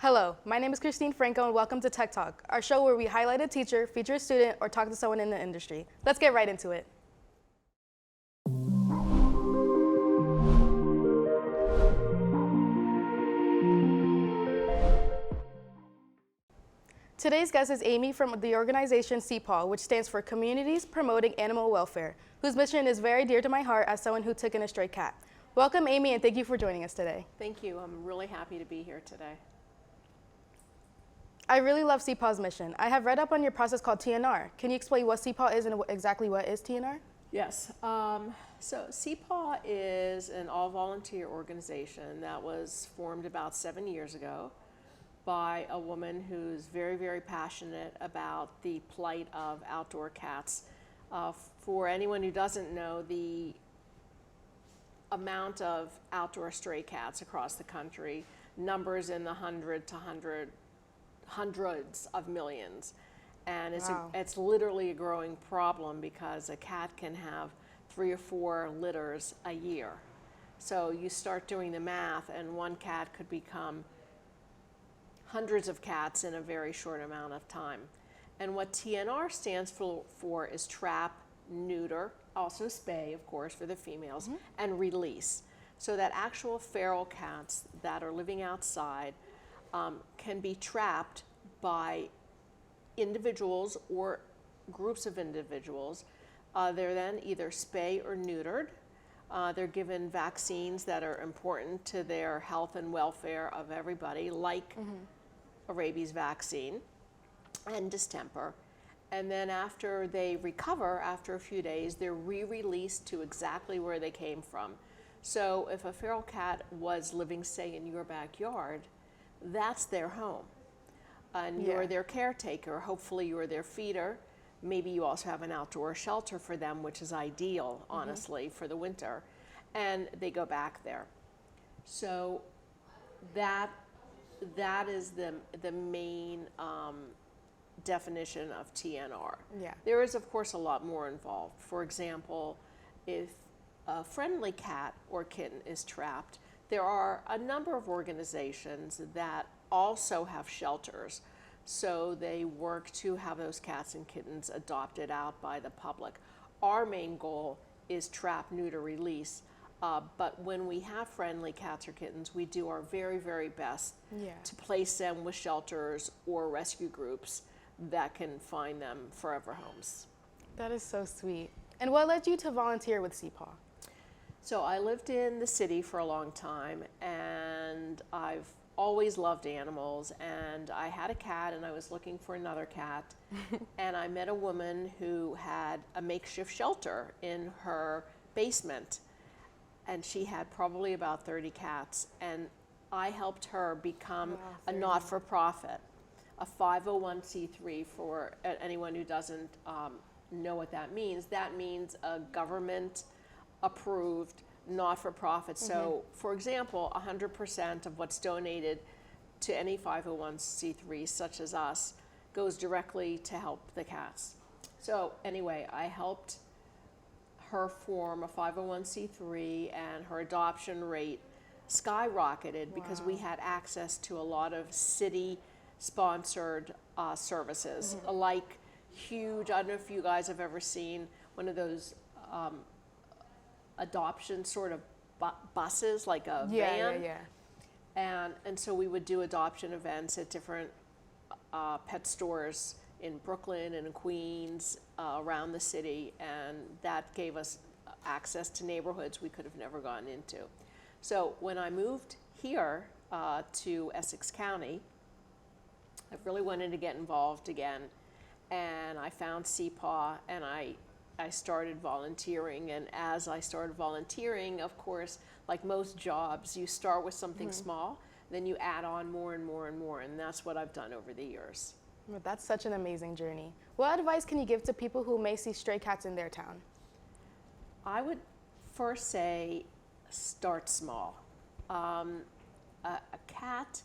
Hello, my name is Christine Franco and welcome to Tech Talk, our show where we highlight a teacher, feature a student, or talk to someone in the industry. Let's get right into it. Today's guest is Amy from the organization Cpaw, which stands for Communities Promoting Animal Welfare, whose mission is very dear to my heart as someone who took in a stray cat. Welcome, Amy, and thank you for joining us today. Thank you. I'm really happy to be here today. I really love Cpaw's mission. I have read up on your process called TNR. Can you explain what Cpaw is and exactly what is TNR? Yes. So Cpaw is an all-volunteer organization that was formed about 7 years ago by a woman who's very, very passionate about the plight of outdoor cats. For anyone who doesn't know, the amount of outdoor stray cats across the country numbers in the hundreds of millions, and it's literally a growing problem because a cat can have 3 or 4 litters a year. So you start doing the math and one cat could become hundreds of cats in a very short amount of time. And what TNR stands for is trap, neuter, also spay, of course, for the females, and release. So that actual feral cats that are living outside can be trapped by individuals or groups of individuals. They're then either spay or neutered. They're given vaccines that are important to their health and welfare of everybody, like a rabies vaccine and distemper. And then after they recover, after a few days, they're re-released to exactly where they came from. So if a feral cat was living, say, in your backyard, that's their home. And you're their caretaker. Hopefully you're their feeder. Maybe you also have an outdoor shelter for them, which is ideal, honestly, for the winter. And they go back there. So that is the main definition of TNR. Yeah. There is, of course, a lot more involved. For example, if a friendly cat or kitten is trapped, there are a number of organizations that also have shelters. So they work to have those cats and kittens adopted out by the public. Our main goal is trap, neuter, release. But when we have friendly cats or kittens, we do our very, very best to place them with shelters or rescue groups that can find them forever homes. That is so sweet. And what led you to volunteer with Cpaw? So I lived in the city for a long time, and I've always loved animals, and I had a cat and I was looking for another cat and I met a woman who had a makeshift shelter in her basement, and she had probably about 30 cats, and I helped her become a not-for-profit, a 501c3. For anyone who doesn't know what that means a government approved not-for-profit. So, for example, 100% of what's donated to any 501c3, such as us, goes directly to help the cats. So anyway, I helped her form a 501c3, and her adoption rate skyrocketed because we had access to a lot of city-sponsored services, like huge, I don't know if you guys have ever seen one of those adoption sort of buses, like a van. And so we would do adoption events at different pet stores in Brooklyn and in Queens, around the city, and that gave us access to neighborhoods we could have never gone into. So when I moved here to Essex County, I really wanted to get involved again, and I found Cpaw, and I started volunteering. And as I started volunteering, of course, like most jobs, you start with something small, then you add on more and more and more, and that's what I've done over the years. Well, that's such an amazing journey. What advice can you give to people who may see stray cats in their town? I would first say start small. A cat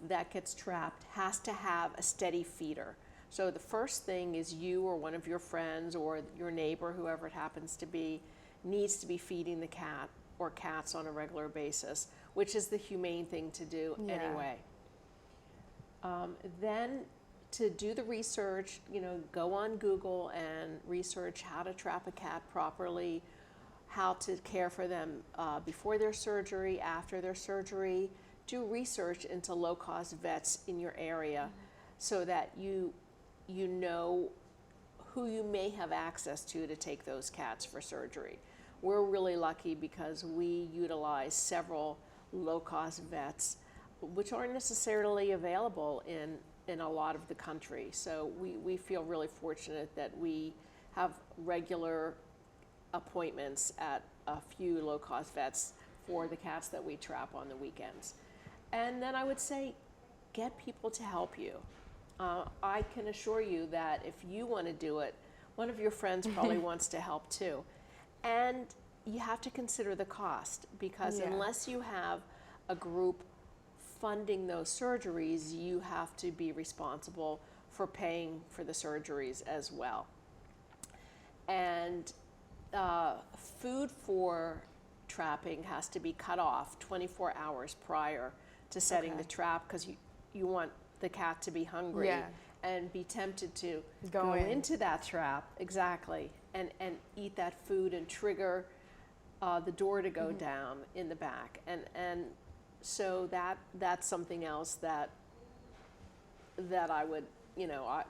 that gets trapped has to have a steady feeder. So the first thing is you or one of your friends or your neighbor, whoever it happens to be, needs to be feeding the cat or cats on a regular basis, which is the humane thing to do anyway. Then to do the research, go on Google and research how to trap a cat properly, how to care for them before their surgery, after their surgery. Do research into low-cost vets in your area so that you know who you may have access to take those cats for surgery. We're really lucky because we utilize several low-cost vets, which aren't necessarily available in a lot of the country. So we feel really fortunate that we have regular appointments at a few low-cost vets for the cats that we trap on the weekends. And then I would say, get people to help you. I can assure you that if you want to do it, one of your friends probably wants to help too. And you have to consider the cost, because unless you have a group funding those surgeries, you have to be responsible for paying for the surgeries as well. And food for trapping has to be cut off 24 hours prior to setting the trap, because you want the cat to be hungry and be tempted to go into that trap, and eat that food and trigger the door to go down in the back. And so that's something else that I would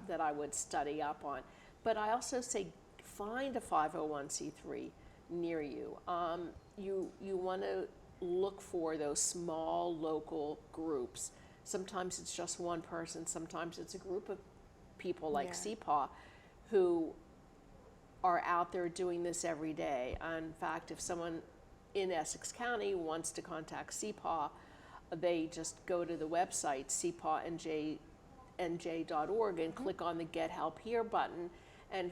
that I would study up on. But I also say, find a 501c3 near you. You want to look for those small local groups. Sometimes it's just one person, sometimes it's a group of people like Cpaw who are out there doing this every day. In fact, if someone in Essex County wants to contact Cpaw, they just go to the website cpawnj.org and click on the Get Help Here button, and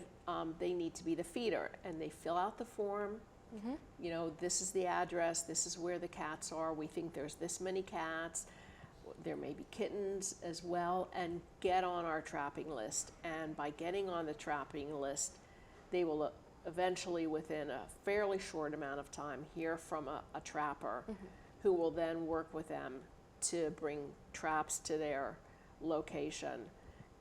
they need to be the feeder, and they fill out the form. This is the address, this is where the cats are, we think there's this many cats, there may be kittens as well, and get on our trapping list. And by getting on the trapping list, they will eventually, within a fairly short amount of time, hear from a trapper who will then work with them to bring traps to their location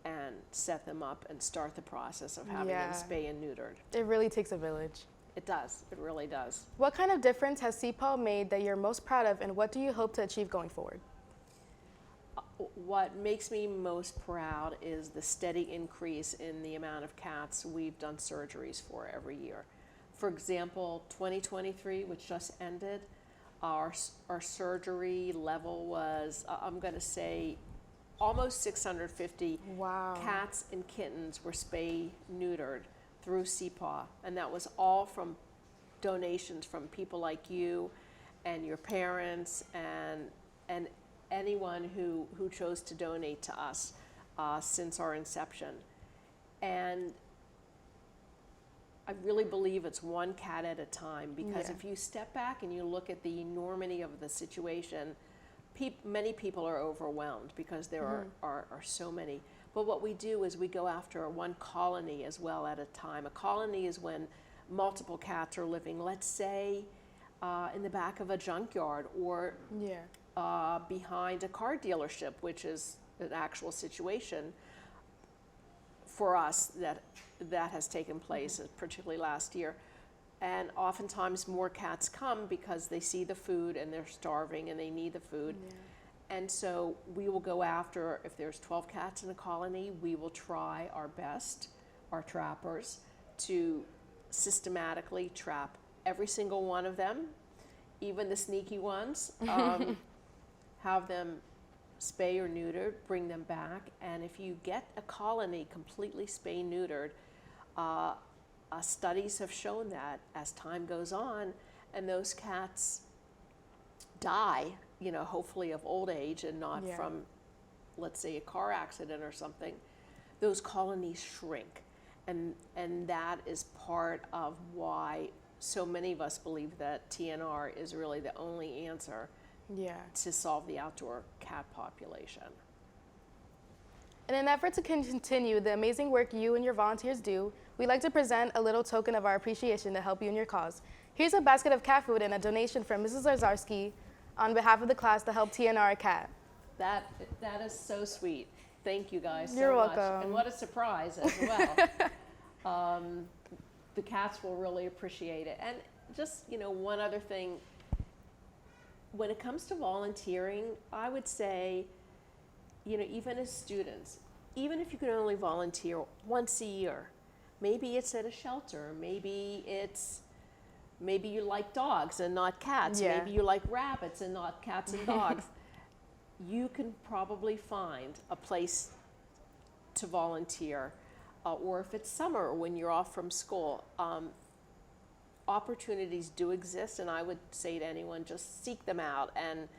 and set them up and start the process of having them spay and neutered. It really takes a village. It does. It really does. What kind of difference has Cpaw made that you're most proud of, and what do you hope to achieve going forward? What makes me most proud is the steady increase in the amount of cats we've done surgeries for every year. For example, 2023, which just ended, our surgery level was, I'm going to say, almost 650 cats and kittens were spay-neutered through Cpaw, and that was all from donations from people like you and your parents and anyone who chose to donate to us since our inception. And I really believe it's one cat at a time, because if you step back and you look at the enormity of the situation, many people are overwhelmed because there are so many. But what we do is we go after one colony as well at a time. A colony is when multiple cats are living, let's say, in the back of a junkyard or behind a car dealership, which is an actual situation for us that has taken place, particularly last year. And oftentimes more cats come because they see the food and they're starving and they need the food. And so we will go after, if there's 12 cats in a colony, we will try our best, our trappers, to systematically trap every single one of them, even the sneaky ones, have them spay or neutered, bring them back. And if you get a colony completely spay-neutered, studies have shown that as time goes on and those cats die, hopefully of old age and not from, let's say, a car accident or something, those colonies shrink. And that is part of why so many of us believe that TNR is really the only answer to solve the outdoor cat population. In an effort to continue the amazing work you and your volunteers do, we'd like to present a little token of our appreciation to help you in your cause. Here's a basket of cat food and a donation from Mrs. Lazarski on behalf of the class to help TNR Cat. That is so sweet. Thank you guys so You're much. welcome. And what a surprise as well. The cats will really appreciate it. And just, one other thing, when it comes to volunteering, I would say, even as students, even if you can only volunteer once a year, maybe it's at a shelter, maybe you like dogs and not cats, Yeah. maybe you like rabbits and not cats and dogs. You can probably find a place to volunteer, or if it's summer when you're off from school. Opportunities do exist, and I would say to anyone, just seek them out. And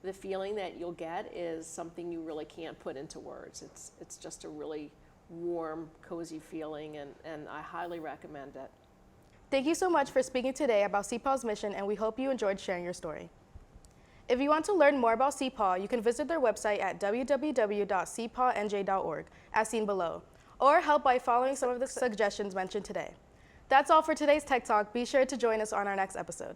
the feeling that you'll get is something you really can't put into words. It's just a really warm, cozy feeling, and I highly recommend it. Thank you so much for speaking today about Cpaw's mission, and we hope you enjoyed sharing your story. If you want to learn more about Cpaw, you can visit their website at www.cpawnj.org, as seen below, or help by following some of the suggestions mentioned today. That's all for today's Tech Talk. Be sure to join us on our next episode.